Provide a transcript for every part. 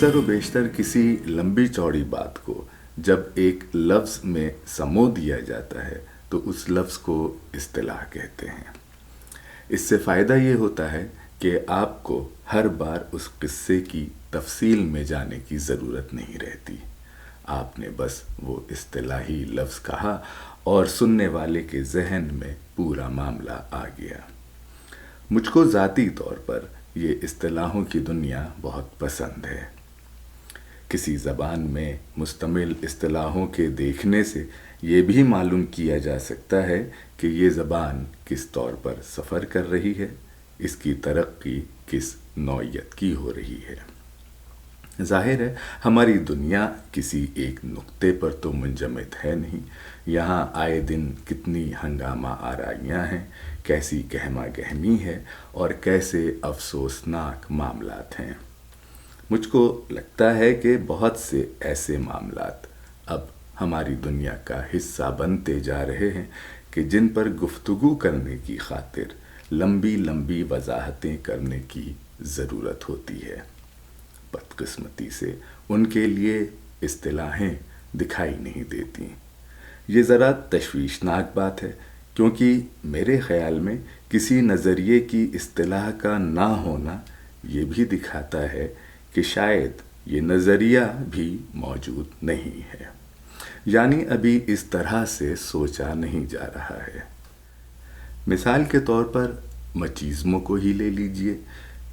अक्सर व बेशतर किसी लंबी चौड़ी बात को जब एक लफ्ज़ में समो दिया जाता है तो उस लफ्ज़ को इस्तिलाह कहते हैं। इससे फ़ायदा ये होता है कि आपको हर बार उस किस्से की तफसील में जाने की ज़रूरत नहीं रहती। आपने बस वो इस्तिलाही लफ्ज़ कहा और सुनने वाले के जहन में पूरा मामला आ गया। मुझको ज़ाती तौर पर ये इस्तिलाहों की दुनिया बहुत पसंद है। किसी ज़बान में मुश्तमिल इस्तिलाहों के देखने से ये भी मालूम किया जा सकता है कि ये ज़बान किस तौर पर सफ़र कर रही है, इसकी तरक्की किस नौइयत की हो रही है। ज़ाहिर है हमारी दुनिया किसी एक नुक्ते पर तो मुंजमद है नहीं। यहाँ आए दिन कितनी हंगामा आराइयाँ हैं, कैसी गहमा गहमी है और कैसे अफसोसनाक मामलात हैं। मुझको लगता है कि बहुत से ऐसे मामलात अब हमारी दुनिया का हिस्सा बनते जा रहे हैं कि जिन पर गुफ्तगू करने की खातिर लंबी लंबी वजाहतें करने की ज़रूरत होती है। बदकिस्मती से उनके लिए इस्तिलाहें दिखाई नहीं देती। ये ज़रा तशवीशनाक बात है, क्योंकि मेरे ख़याल में किसी नज़रिए की इस्तिलाह का ना होना ये भी दिखाता है कि शायद ये नज़रिया भी मौजूद नहीं है, यानी अभी इस तरह से सोचा नहीं जा रहा है। मिसाल के तौर पर मचीज़मों को ही ले लीजिए।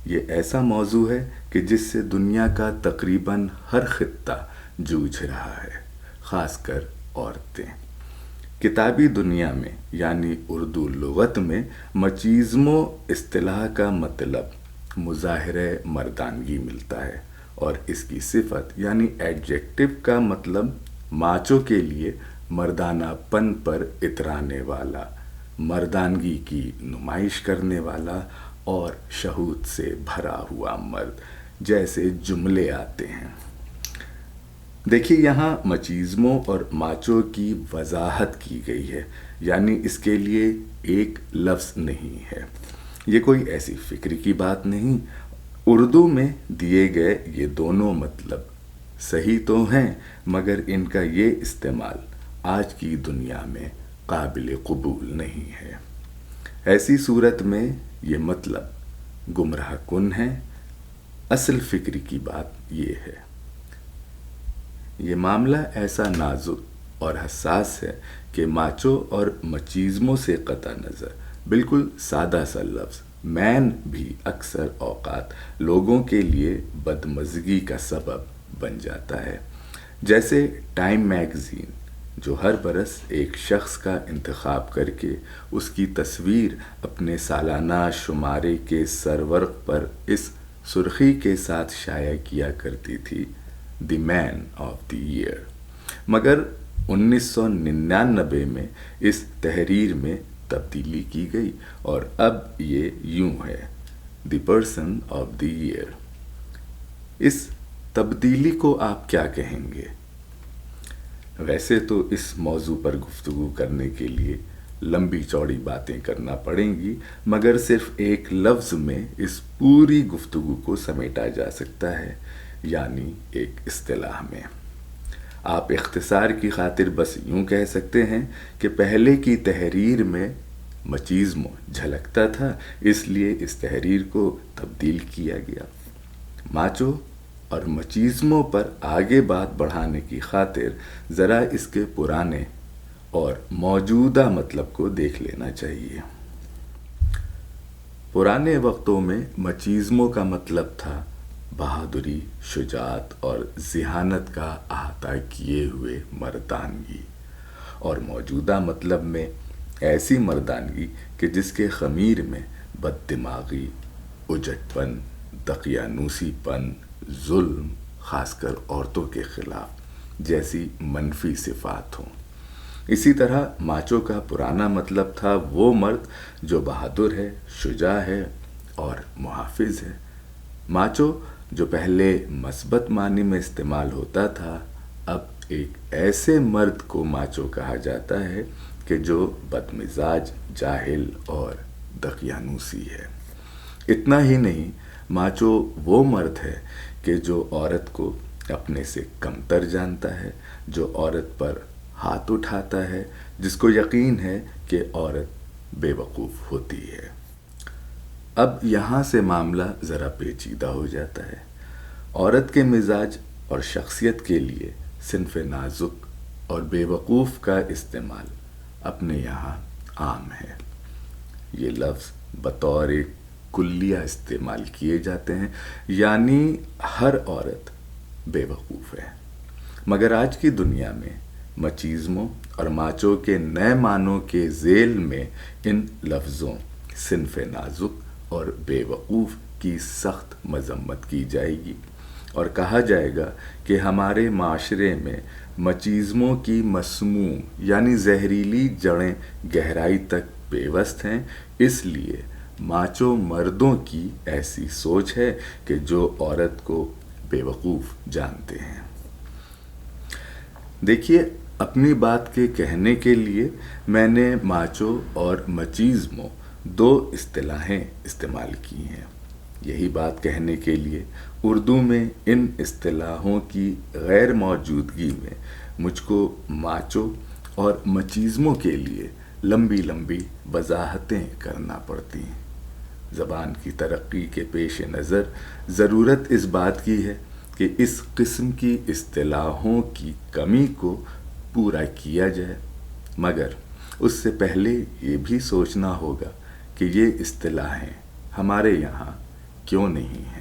ये ऐसा मौजू है कि जिससे दुनिया का तकरीबन हर खित्ता जूझ रहा है, ख़ासकर औरतें। किताबी दुनिया में यानी उर्दू लुग़त में मचीज़मों इस्तिलाह का मतलब मुज़ाहिरे मर्दानगी मिलता है और इसकी सिफत यानी एडजेक्टिव का मतलब माचो के लिए मर्दानापन पर इतराने वाला, मर्दानगी की नुमाइश करने वाला और शहूद से भरा हुआ मर्द जैसे जुमले आते हैं। देखिए यहाँ मचीज़मों और माचो की वजाहत की गई है, यानी इसके लिए एक लफ्ज़ नहीं है। ये कोई ऐसी फ़िक्र की बात नहीं। उर्दू में दिए गए ये दोनों मतलब सही तो हैं, मगर इनका ये इस्तेमाल आज की दुनिया में काबिल क़बूल नहीं है। ऐसी सूरत में ये मतलब गुमराह कुन है। असल फ़िक्र की बात ये है। ये मामला ऐसा नाजुक और हसास है कि माचो और मचीज़मों से कता नज़र बिल्कुल सादा सा लफ्ज़ मैन भी अक्सर औक़ात लोगों के लिए बदमज़गी का सबब बन जाता है। जैसे टाइम मैगज़ीन जो हर बरस एक शख्स का इंतखाब करके उसकी तस्वीर अपने सालाना शुमारे के सरवर्क पर इस सुर्खी के साथ शाया किया करती थी, the man of the year. मगर 1999 में इस तहरीर में तब्दीली की गई और अब ये यूं है, the person of the year. इस तब्दीली को आप क्या कहेंगे? वैसे तो इस मौजू पर गुफ्तगू करने के लिए लंबी चौड़ी बातें करना पड़ेंगी, मगर सिर्फ एक लफ्ज़ में इस पूरी गुफ्तगू को समेटा जा सकता है, यानी एक इस्तिलाह में। आप इख्तिसार की खातिर बस यूं कह सकते हैं कि पहले की तहरीर में मचीज़मों झलकता था, इसलिए इस तहरीर को तब्दील किया गया। माचो और मचीज़मों पर आगे बात बढ़ाने की खातिर ज़रा इसके पुराने और मौजूदा मतलब को देख लेना चाहिए। पुराने वक्तों में मचीज़मों का मतलब था बहादुरी, शुजाअत और ज़िहानत का अहाता किए हुए मर्दानगी, और मौजूदा मतलब में ऐसी मर्दानगी कि जिसके ख़मीर में बददिमागी, उजटपन, दकियानूसीपन, जुल्म, ख़ासकर औरतों के ख़िलाफ़ जैसी मनफी सिफ़ात हों। इसी तरह माचो का पुराना मतलब था वो मर्द जो बहादुर है, शुजा है और मुहाफ़िज़ है। माचो जो पहले मस्बत मानी में इस्तेमाल होता था, अब एक ऐसे मर्द को माचो कहा जाता है कि जो बदमिजाज, जाहिल और दकियानूसी है। इतना ही नहीं, माचो वो मर्द है कि जो औरत को अपने से कमतर जानता है, जो औरत पर हाथ उठाता है, जिसको यकीन है कि औरत बेवकूफ़ होती है। अब यहाँ से मामला ज़रा पेचीदा हो जाता है। औरत के मिजाज और शख्सियत के लिए सिन्फ नाजुक और बेवकूफ़ का इस्तेमाल अपने यहाँ आम है। ये लफ्ज़ बतौर एक कुल्लिया इस्तेमाल किए जाते हैं, यानी हर औरत बेवकूफ़ है। मगर आज की दुनिया में मचीज़मों और माचो के नए मानों के ज़ेल में इन लफ्ज़ों सिन्फ नाजुक और बेवकूफ़ की सख्त मजम्मत की जाएगी और कहा जाएगा कि हमारे माशरे में मचीज़मों की मसमूम यानी जहरीली जड़ें गहराई तक पेवस्त हैं, इसलिए माचो मर्दों की ऐसी सोच है कि जो औरत को बेवकूफ़ जानते हैं। देखिए, अपनी बात के कहने के लिए मैंने माचो और मचीज़मों दो इस्तिलाहें इस्तेमाल की हैं। यही बात कहने के लिए उर्दू में इन इस्तिलाहों की गैर मौजूदगी में मुझको माचो और मचीज़मों के लिए लंबी लंबी वजाहतें करना पड़ती हैं। ज़बान की तरक्की के पेश नज़र ज़रूरत इस बात की है कि इस किस्म की इस्तिलाहों की कमी को पूरा किया जाए, मगर उससे पहले ये भी सोचना होगा कि ये इस्तिलाहें हमारे यहाँ क्यों नहीं हैं।